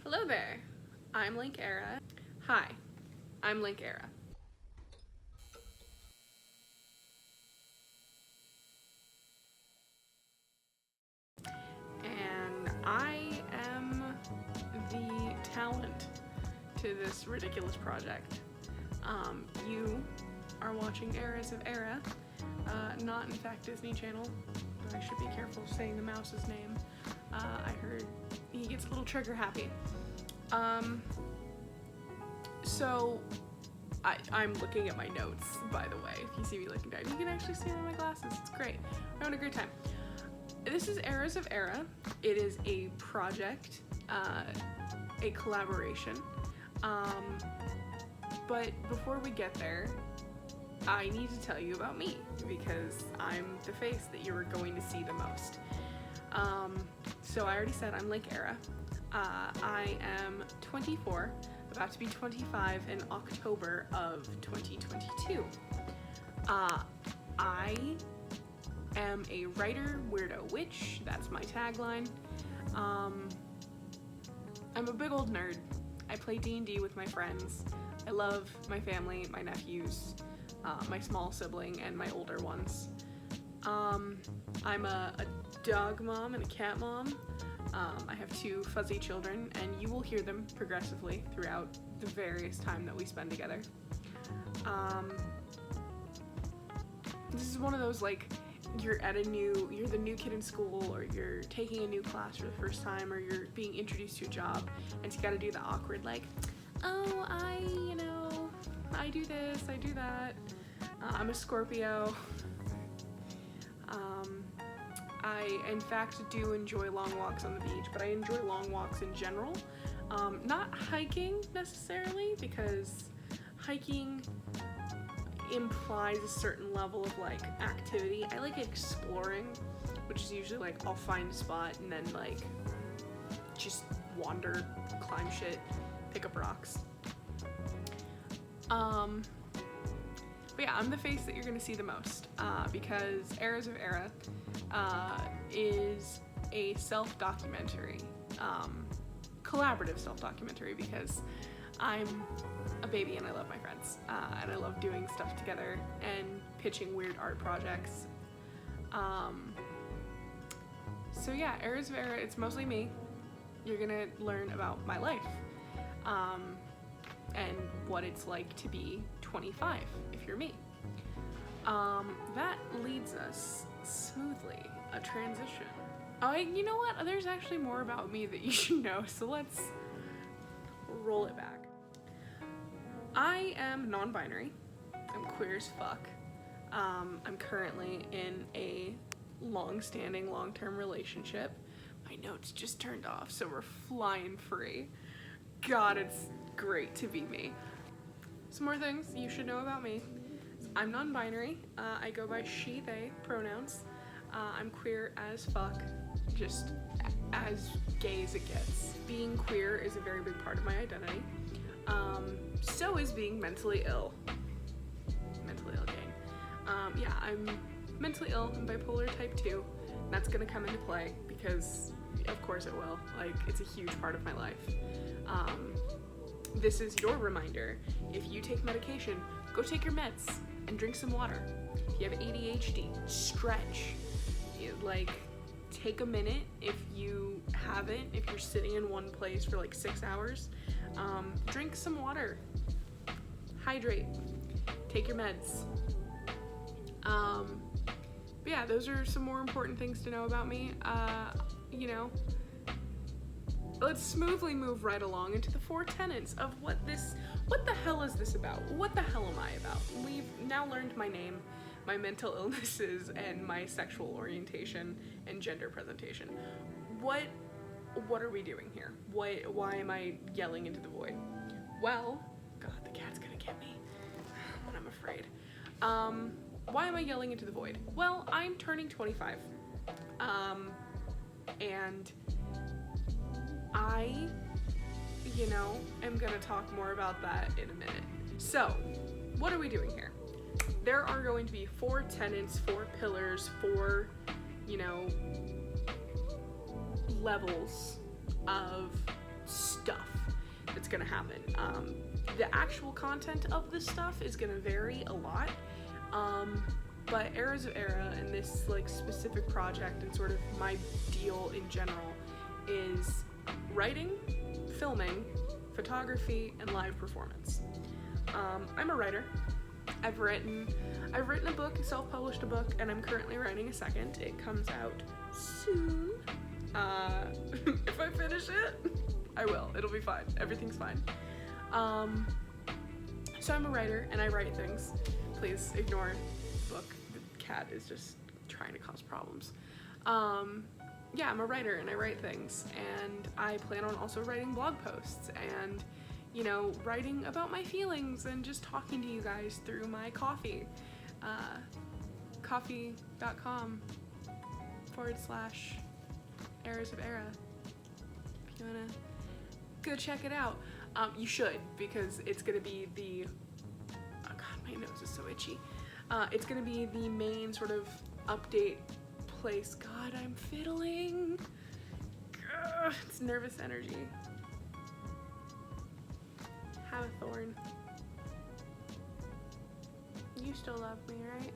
Hello there, I'm Link Era. Hi, I'm Link Era. And I am the talent to this ridiculous project. You are watching Eras of Era, not in fact Disney Channel, but I should be careful saying the mouse's name. I heard he gets a little trigger happy. So I'm looking at my notes, by the way. If you see me looking down, you can actually see them in my glasses. It's great. We're having a great time. This is Eras of Era. It is a project, a collaboration. But before we get there, I need to tell you about me, because I'm the face that you're going to see the most. So I already said I'm Link Era. I am 24, about to be 25 in October of 2022. I am a writer, weirdo witch, that's my tagline. I'm a big old nerd. I play D&D with my friends. I love my family, my nephews, my small sibling, and my older ones. I'm a dog mom and a cat mom. I have 2 fuzzy children, and you will hear them progressively throughout the various time that we spend together. This is one of those, like, you're the new kid in school, or you're taking a new class for the first time, or you're being introduced to a job, and you gotta do the awkward, like, oh, I do this, I do that. I'm a Scorpio. I, in fact, do enjoy long walks on the beach, but I enjoy long walks in general. Not hiking, necessarily, because hiking implies a certain level of, like, activity. I like exploring, which is usually, like, I'll find a spot and then, like, just wander, climb shit, pick up rocks. But yeah, I'm the face that you're gonna see the most, because Eras of Era is a self-documentary, collaborative self-documentary, because I'm a baby and I love my friends, and I love doing stuff together and pitching weird art projects. So yeah, Eras of Era, it's mostly me. You're gonna learn about my life, and what it's like to be 25 if you're me. That leads us smoothly, a transition. Oh, you know what? There's actually more about me that you should know, so let's roll it back. I am non-binary. I'm queer as fuck. I'm currently in a long-standing, long-term relationship. My notes just turned off, so we're flying free. God, it's great to be me. Some more things you should know about me. I'm non-binary. I go by she, they pronouns. I'm queer as fuck, just as gay as it gets. Being queer is a very big part of my identity. So is being mentally ill. Mentally ill gang. Yeah, I'm mentally ill. I'm bipolar type 2. That's gonna come into play because, of course it will. Like, it's a huge part of my life. This is your reminder. If you take medication, go take your meds and drink some water. If you have ADHD, stretch. Like, take a minute if you haven't, if you're sitting in one place for like 6 hours. Drink some water. Hydrate. Take your meds. But yeah, those are some more important things to know about me. You know, let's smoothly move right along into the 4 tenets of what the hell is this about? What the hell am I about? We've now learned my name, my mental illnesses, and my sexual orientation and gender presentation. What are we doing here? Why am I yelling into the void? Well, God, the cat's gonna get me when I'm afraid. Why am I yelling into the void? Well, I'm turning 25. And I, am gonna talk more about that in a minute. So, what are we doing here? There are going to be 4 tenets, 4 pillars, 4, levels of stuff gonna happen. The actual content of this stuff is gonna vary a lot, but Eras of Era and this like specific project and sort of my deal in general is writing, filming, photography, and live performance. I'm a writer. I've written a book, self-published a book, and I'm currently writing a second. It comes out soon. If I finish it, I will. It'll be fine. Everything's fine. So I'm a writer and I write things. Please ignore book. The cat is just trying to cause problems. Yeah, I'm a writer and I write things, and I plan on also writing blog posts and, you know, writing about my feelings and just talking to you guys through my Kofi. Kofi.com/Eras of Era. If you wanna go check it out. You should, because it's gonna be the, oh god, my nose is so itchy. It's gonna be the main sort of update place. God, I'm fiddling. Ugh, it's nervous energy. Have a thorn. You still love me, right?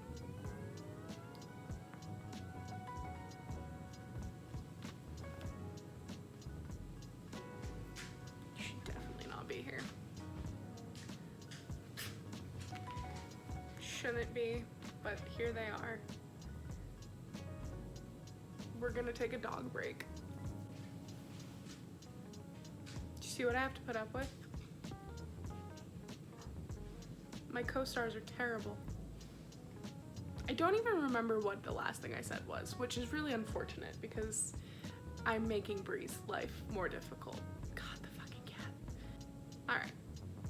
You should definitely not be here. Shouldn't be, but here they are. We're gonna take a dog break. Do you see what I have to put up with? My co-stars are terrible. I don't even remember what the last thing I said was, which is really unfortunate because I'm making Bree's life more difficult. God, the fucking cat. Alright,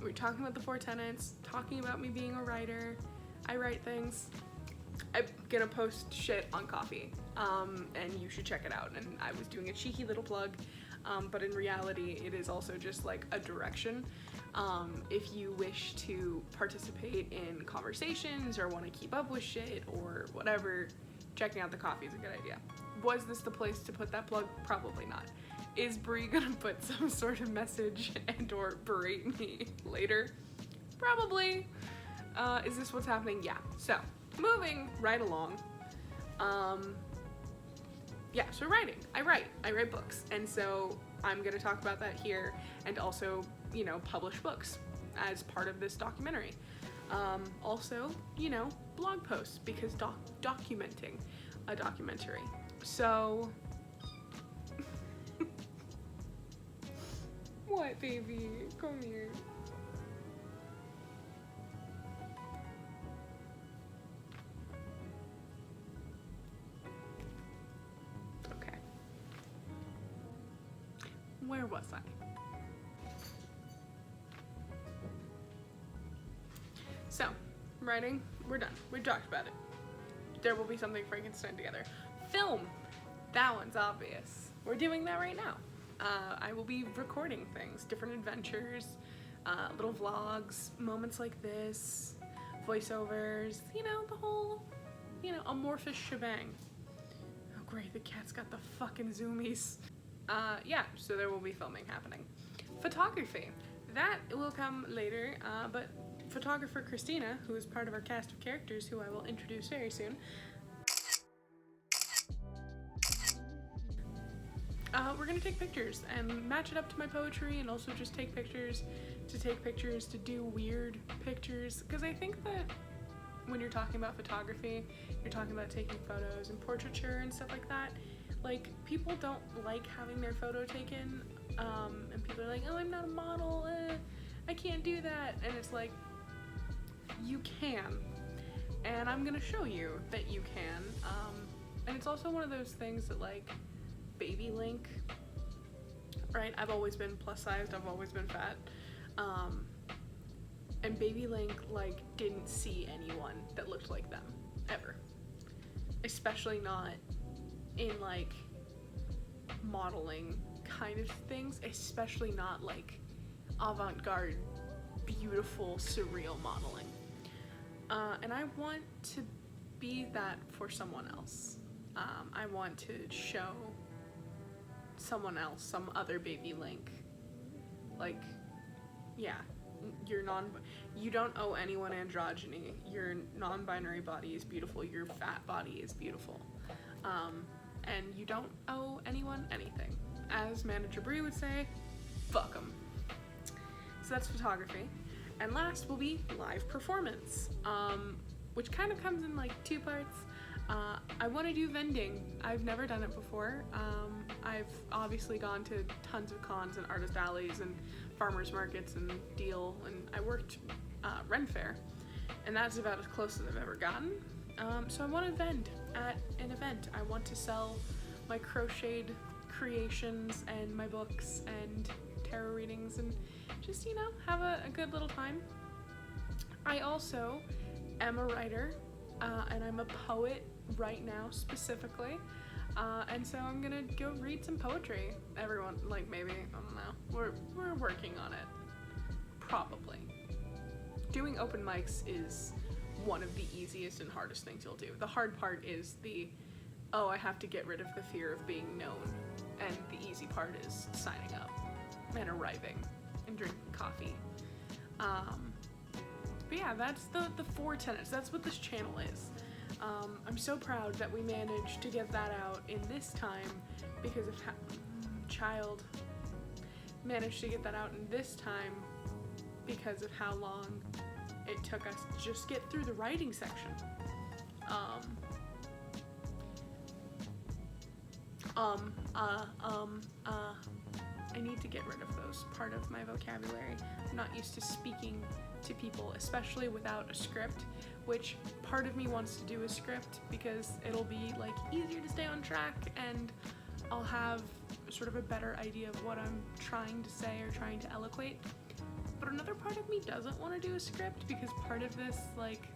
we're talking about the 4 tenets, talking about me being a writer. I write things. I'm gonna post shit on Kofi, and you should check it out. And I was doing a cheeky little plug, but in reality, it is also just like a direction. If you wish to participate in conversations or want to keep up with shit or whatever, checking out the Kofi is a good idea. Was this the place to put that plug? Probably not. Is Bree gonna put some sort of message and or berate me later? Probably. Is this what's happening? Yeah. So, moving right along. Yeah, so writing. I write books. And so I'm gonna talk about that here and also, you know, publish books as part of this documentary. Also, you know, blog posts because documenting a documentary. So, what, baby? Come here. Okay. Where was I? So, writing, we're done. We talked about it. There will be something Frankenstein together. Film, that one's obvious. We're doing that right now. I will be recording things, different adventures, little vlogs, moments like this, voiceovers, you know, the whole, you know, amorphous shebang. Oh great, the cat's got the fucking zoomies. Yeah, so there will be filming happening. Photography, that will come later, but photographer Christina, who is part of our cast of characters, who I will introduce very soon, we're gonna take pictures and match it up to my poetry, and also just take pictures, to do weird pictures, because I think that when you're talking about photography, you're talking about taking photos and portraiture and stuff like that. Like, people don't like having their photo taken, and people are like, oh, I'm not a model, I can't do that, and it's like, you can, and I'm gonna show you that you can, and it's also one of those things that, like, baby Link, right? I've always been plus sized, I've always been fat, and baby Link, like, didn't see anyone that looked like them, ever, especially not in, like, modeling kind of things, especially not, like, avant-garde, beautiful, surreal modeling. And I want to be that for someone else. I want to show someone else, some other baby Link, like, yeah, you're you don't owe anyone androgyny. Your non-binary body is beautiful. Your fat body is beautiful. And you don't owe anyone anything. As Manager Bree would say, fuck 'em. So that's photography. And last will be live performance, which kind of comes in like two parts. I want to do vending. I've never done it before. I've obviously gone to tons of cons and artist alleys and farmers markets and deal, and I worked Ren Fair, and that's about as close as I've ever gotten. So I want to vend at an event. I want to sell my crocheted creations and my books and tarot readings and just, you know, have a good little time. I also am a writer, and I'm a poet right now specifically, and so I'm gonna go read some poetry. Everyone, like, maybe, I don't know, we're working on it, probably. Doing open mics is one of the easiest and hardest things you'll do. The hard part is I have to get rid of the fear of being known, and the easy part is signing up and arriving and drinking coffee. But yeah, that's the 4 tenets. That's what this channel is. I'm so proud that we managed to get that out in this time because of how managed to get that out in this time because of how long it took us to just get through the writing section. I need to get rid of those part of my vocabulary. I'm not used to speaking to people, especially without a script, which part of me wants to do a script because it'll be like easier to stay on track and I'll have sort of a better idea of what I'm trying to say or trying to eloquate. But another part of me doesn't want to do a script because part of this, like,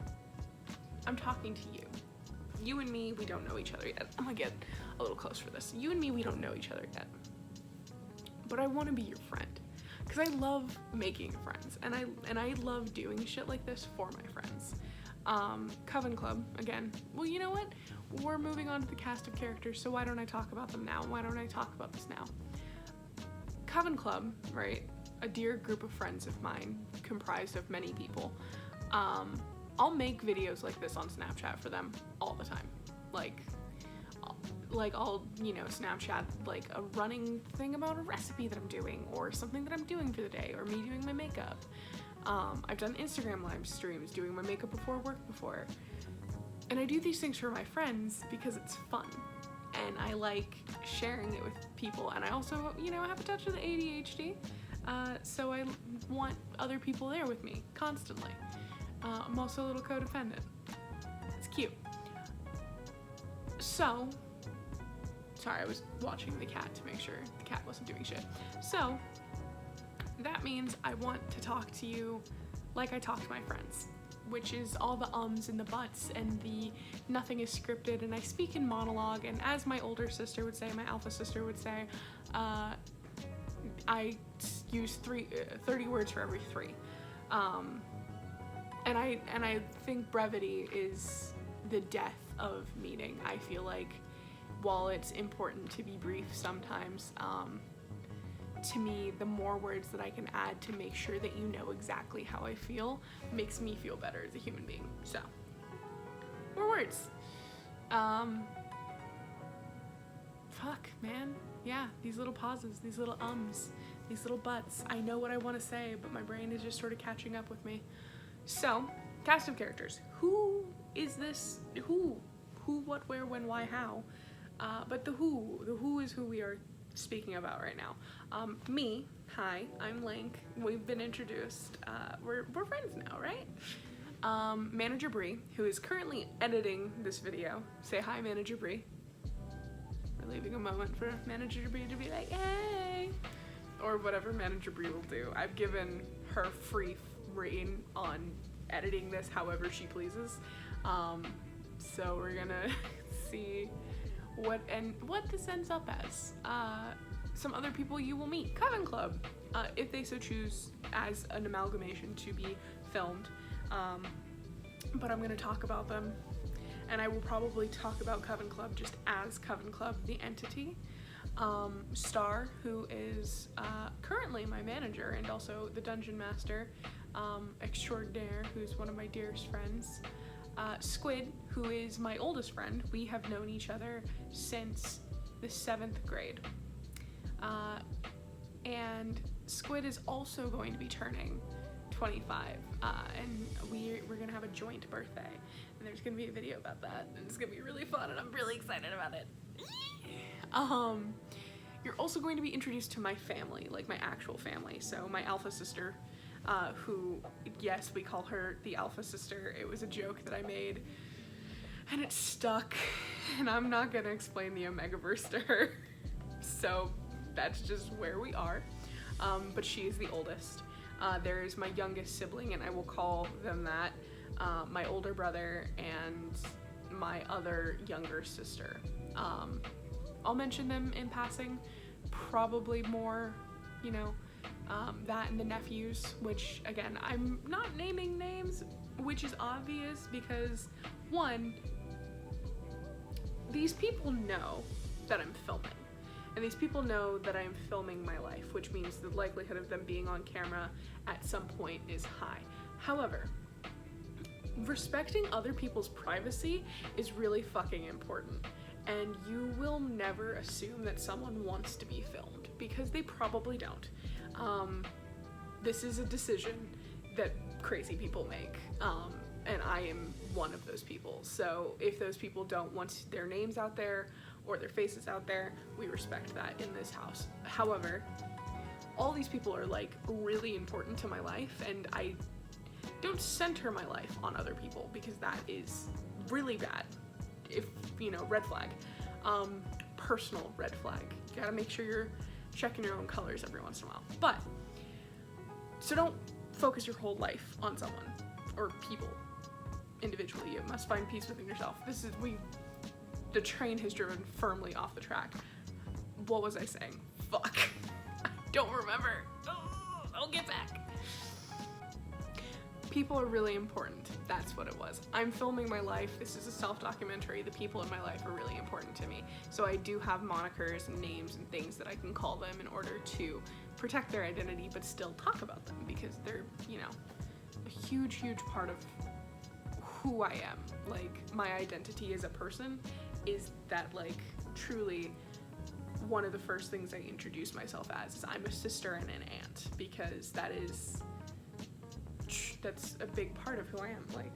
I'm talking to you. You and me, we don't know each other yet. I'm gonna get a little close for this. You and me, we don't know each other yet. But I want to be your friend because I love making friends and I love doing shit like this for my friends. Coven Club, again, well, you know what? We're moving on to the cast of characters, so why don't I talk about them now? Why don't I talk about this now? Coven Club, right? A dear group of friends of mine, comprised of many people. I'll make videos like this on Snapchat for them all the time. Like I'll, you know, Snapchat like a running thing about a recipe that I'm doing or something that I'm doing for the day or me doing my makeup. I've done Instagram live streams doing my makeup before work before. And I do these things for my friends because it's fun and I like sharing it with people. And I also, you know, I have a touch of the ADHD. So I want other people there with me constantly. I'm also a little codependent. It's cute. So, sorry, I was watching the cat to make sure the cat wasn't doing shit. So, that means I want to talk to you like I talk to my friends, which is all the ums and the buts and the nothing is scripted, and I speak in monologue, and as my older sister would say, my alpha sister would say, I use 30 words for every 3. And I think brevity is the death of meaning. I feel like while it's important to be brief sometimes, to me, the more words that I can add to make sure that you know exactly how I feel makes me feel better as a human being. So, more words. Fuck, man. Yeah, these little pauses, these little ums, these little buts. I know what I want to say, but my brain is just sort of catching up with me. So, cast of characters. Who is this? Who, what, where, when, why, how? But the who is who we are speaking about right now. Me, hi, I'm Link. We've been introduced. We're friends now, right? Manager Bree, who is currently editing this video. Say hi, Manager Bree. We're leaving a moment for Manager Bree to be like, hey, or whatever Manager Bree will do. I've given her free reign on editing this however she pleases. So we're gonna see what this ends up as. Some other people you will meet. Coven Club, if they so choose, as an amalgamation to be filmed. But I'm gonna talk about them, and I will probably talk about Coven Club just as Coven Club, the entity. Star, who is currently my manager and also the dungeon master extraordinaire, who's one of my dearest friends. Squid, who is my oldest friend. We have known each other since the 7th grade. And Squid is also going to be turning 25, and we're gonna have a joint birthday, and there's gonna be a video about that, and it's gonna be really fun, and I'm really excited about it. You're also going to be introduced to my family, like my actual family. So my alpha sister, who, yes, we call her the alpha sister. It was a joke that I made, and it stuck, and I'm not gonna explain the Omegaverse to her. So that's just where we are. But she is the oldest. There's my youngest sibling, and I will call them that, my older brother and my other younger sister. I'll mention them in passing, probably more, you know, that and the nephews, which, again, I'm not naming names, which is obvious because, one, these people know that I'm filming, and these people know that I'm filming my life, which means the likelihood of them being on camera at some point is high. However, respecting other people's privacy is really fucking important. And you will never assume that someone wants to be filmed, because they probably don't. This is a decision that crazy people make, and I am one of those people. So if those people don't want their names out there or their faces out there, we respect that in this house. However, all these people are like really important to my life, and I don't center my life on other people, because that is really bad. If, you know, red flag, personal red flag. You gotta make sure you're checking your own colors every once in a while. But, so don't focus your whole life on someone or people individually. You must find peace within yourself. The train has driven firmly off the track. What was I saying? Fuck. I don't remember. Oh, I'll get back. People are really important. That's what it was. I'm filming my life. This is a self-documentary. The people in my life are really important to me. So I do have monikers and names and things that I can call them in order to protect their identity, but still talk about them, because they're, you know, a huge, huge part of who I am. Like, my identity as a person is that, like, truly one of the first things I introduce myself as is I'm a sister and an aunt, because that's a big part of who I am. Like,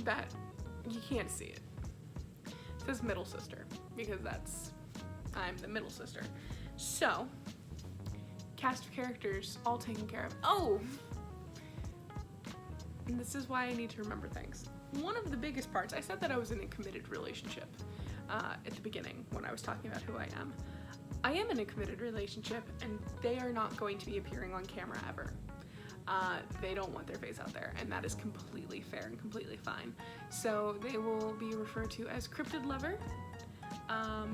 that, you can't see it. It says middle sister, because I'm the middle sister. So, cast of characters all taken care of. Oh! And this is why I need to remember things. One of the biggest parts, I said that I was in a committed relationship at the beginning when I was talking about who I am. I am in a committed relationship, and they are not going to be appearing on camera ever. They don't want their face out there, and that is completely fair and completely fine. So they will be referred to as cryptid lover.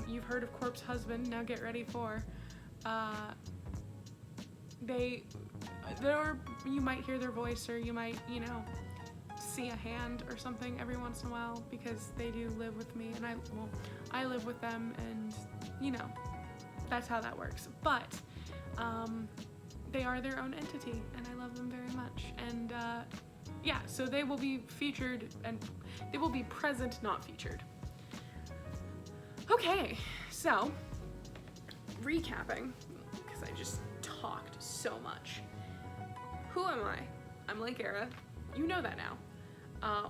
You've heard of corpse husband, now get ready for, you might hear their voice, or you might, you know, see a hand or something every once in a while, because they do live with me, and I live with them, and, you know, that's how that works. But they are their own entity, and I love them very much. And yeah, so they will be featured, and they will be present, not featured. Okay, so recapping, because I just talked so much. Who am I? I'm Lake Era. You know that now.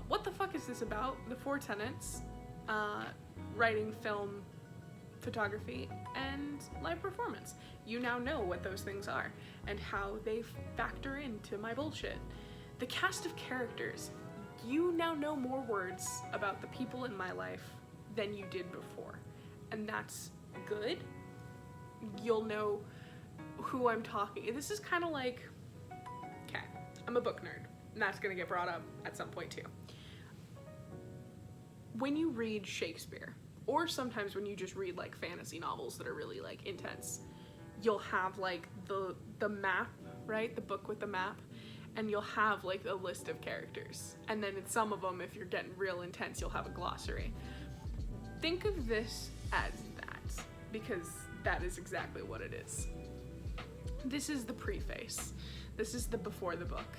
What the fuck is this about? The 4 tenets: writing, film, photography, and live performance. You now know what those things are and how they factor into my bullshit. The cast of characters. You now know more words about the people in my life than you did before, and that's good. You'll know who I'm talking. This is kind of like, okay, I'm a book nerd, and that's gonna get brought up at some point too. When you read Shakespeare, or sometimes when you just read like fantasy novels that are really like intense, you'll have like the map, right? The book with the map, and you'll have like a list of characters. And then in some of them, if you're getting real intense, you'll have a glossary. think of this as that, because that is exactly what it is. This is the preface. This is the before the book.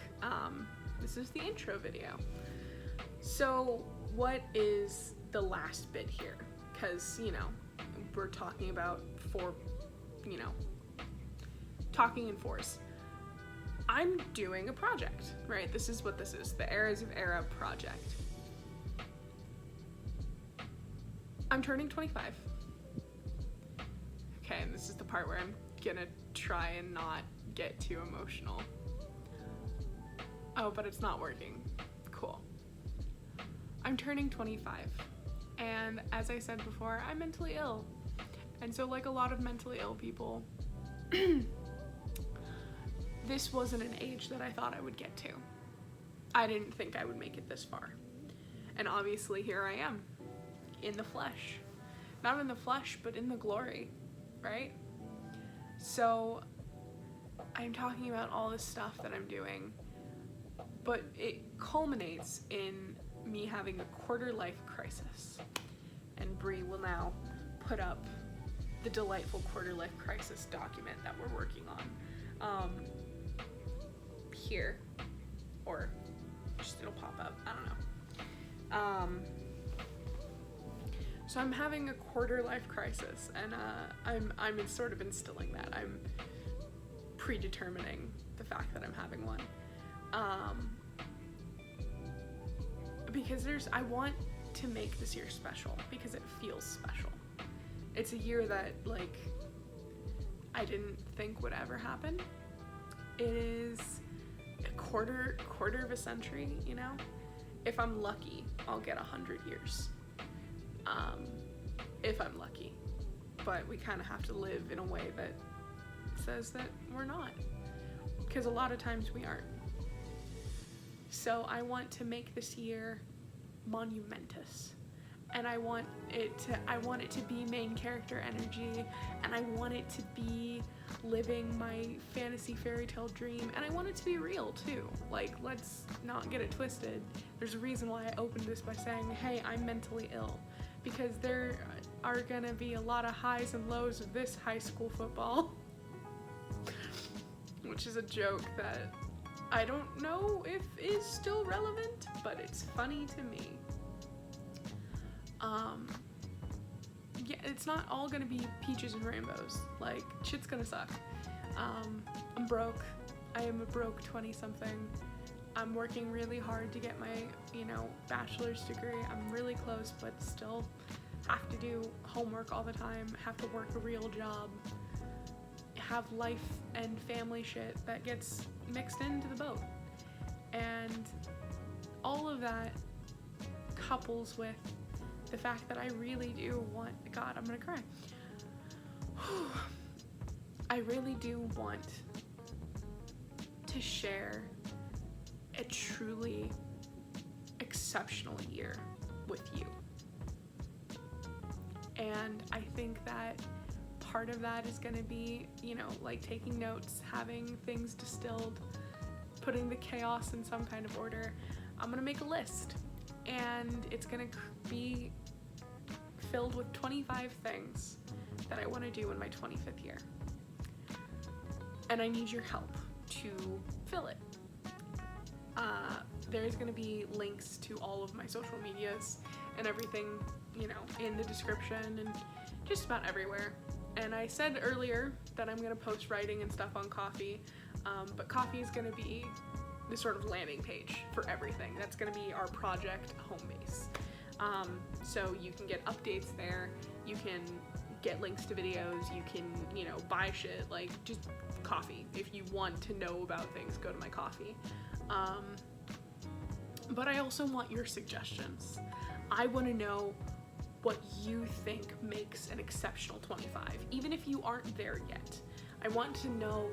This is the intro video. So what is the last bit here? Because, we're talking about talking in fours. I'm doing a project, right? This is what this is, the Eras of Era project. I'm turning 25. Okay, and this is the part where I'm gonna try and not get too emotional. Oh, but it's not working. Cool. I'm turning 25, and as I said before, I'm mentally ill. And so, like a lot of mentally ill people, this wasn't an age that I thought I would get to. I didn't think I would make it this far. And obviously here I am, in the flesh. Not in the flesh, but in the glory, right? So I'm talking about all this stuff that I'm doing, but it culminates in me having a quarter-life crisis. And Bree will now put up the delightful quarter-life crisis document that we're working on. Here, or just it'll pop up, I don't know. So I'm having a quarter-life crisis, and I'm sort of instilling that. I'm predetermining the fact that I'm having one. Because I want to make this year special, because it feels special. It's a year that, like, I didn't think would ever happen. It is a quarter of a century, If I'm lucky, I'll get 100 years. If I'm lucky. But we kind of have to live in a way that says that we're not. Because a lot of times we aren't. So I want to make this year monumentous. And I want it to be main character energy, and I want it to be living my fantasy fairy tale dream, and I want it to be real too. Like, let's not get it twisted. There's a reason why I opened this by saying, hey, I'm mentally ill, because there are gonna be a lot of highs and lows of this high school football, which is a joke that I don't know if is still relevant, but it's funny to me. Yeah, it's not all gonna be peaches and rainbows. Like, shit's gonna suck. I'm broke. I am a broke 20-something. I'm working really hard to get my, bachelor's degree. I'm really close, but still have to do homework all the time, have to work a real job, have life and family shit that gets mixed into the boat. And all of that couples with the fact that I really do want, God, I'm gonna cry. I really do want to share a truly exceptional year with you. And I think that part of that is gonna be, like taking notes, having things distilled, putting the chaos in some kind of order. I'm gonna make a list, and it's gonna be filled with 25 things that I want to do in my 25th year. And I need your help to fill it. There's going to be links to all of my social medias and everything, in the description and just about everywhere. And I said earlier that I'm going to post writing and stuff on Kofi, but Kofi is going to be the sort of landing page for everything. That's going to be our project home base. So you can get updates there, you can get links to videos, you can, buy shit, like, just Kofi. If you want to know about things, go to my Kofi. But I also want your suggestions. I want to know what you think makes an exceptional 25, even if you aren't there yet. I want to know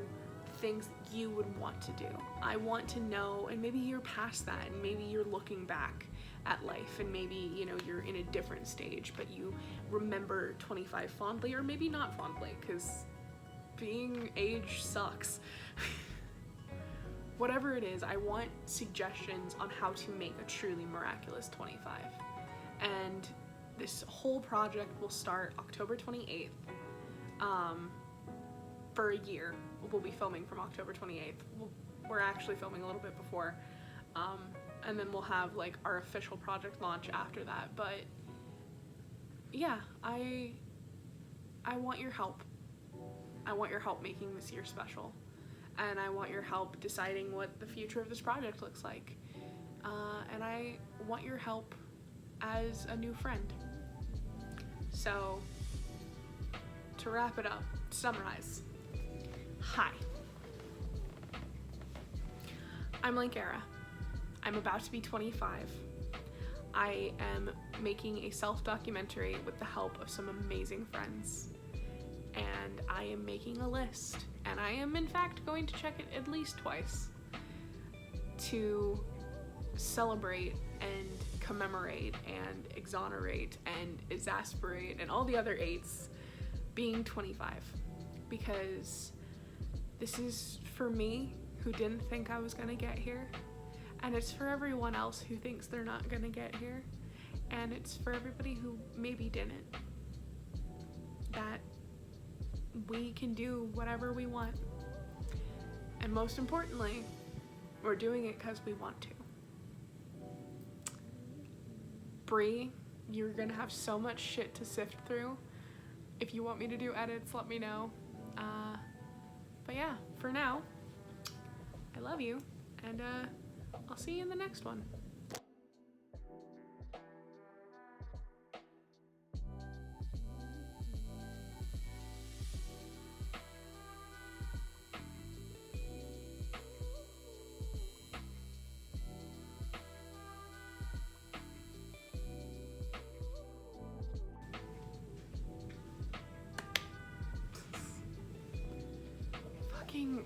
things that you would want to do. I want to know, and maybe you're past that, and maybe you're looking back at life, and maybe, you're in a different stage, but you remember 25 fondly, or maybe not fondly, because being age sucks. Whatever it is, I want suggestions on how to make a truly miraculous 25. And this whole project will start October 28th. For a year. We'll be filming from October 28th. We're actually filming a little bit before. And then we'll have like our official project launch after that. But yeah, I want your help. I want your help making this year special. And I want your help deciding what the future of this project looks like. And I want your help as a new friend. So, to wrap it up, summarize. Hi. I'm Lankara. I'm about to be 25. I am making a self-documentary with the help of some amazing friends. And I am making a list. And I am, in fact, going to check it at least twice to celebrate and commemorate and exonerate and exasperate and all the other eights being 25. Because this is for me, who didn't think I was gonna get here. And it's for everyone else who thinks they're not gonna get here. And it's for everybody who maybe didn't. That we can do whatever we want. And most importantly, we're doing it because we want to. Bree, you're gonna have so much shit to sift through. If you want me to do edits, let me know. But yeah, for now, I love you, and I'll see you in the next one. Fucking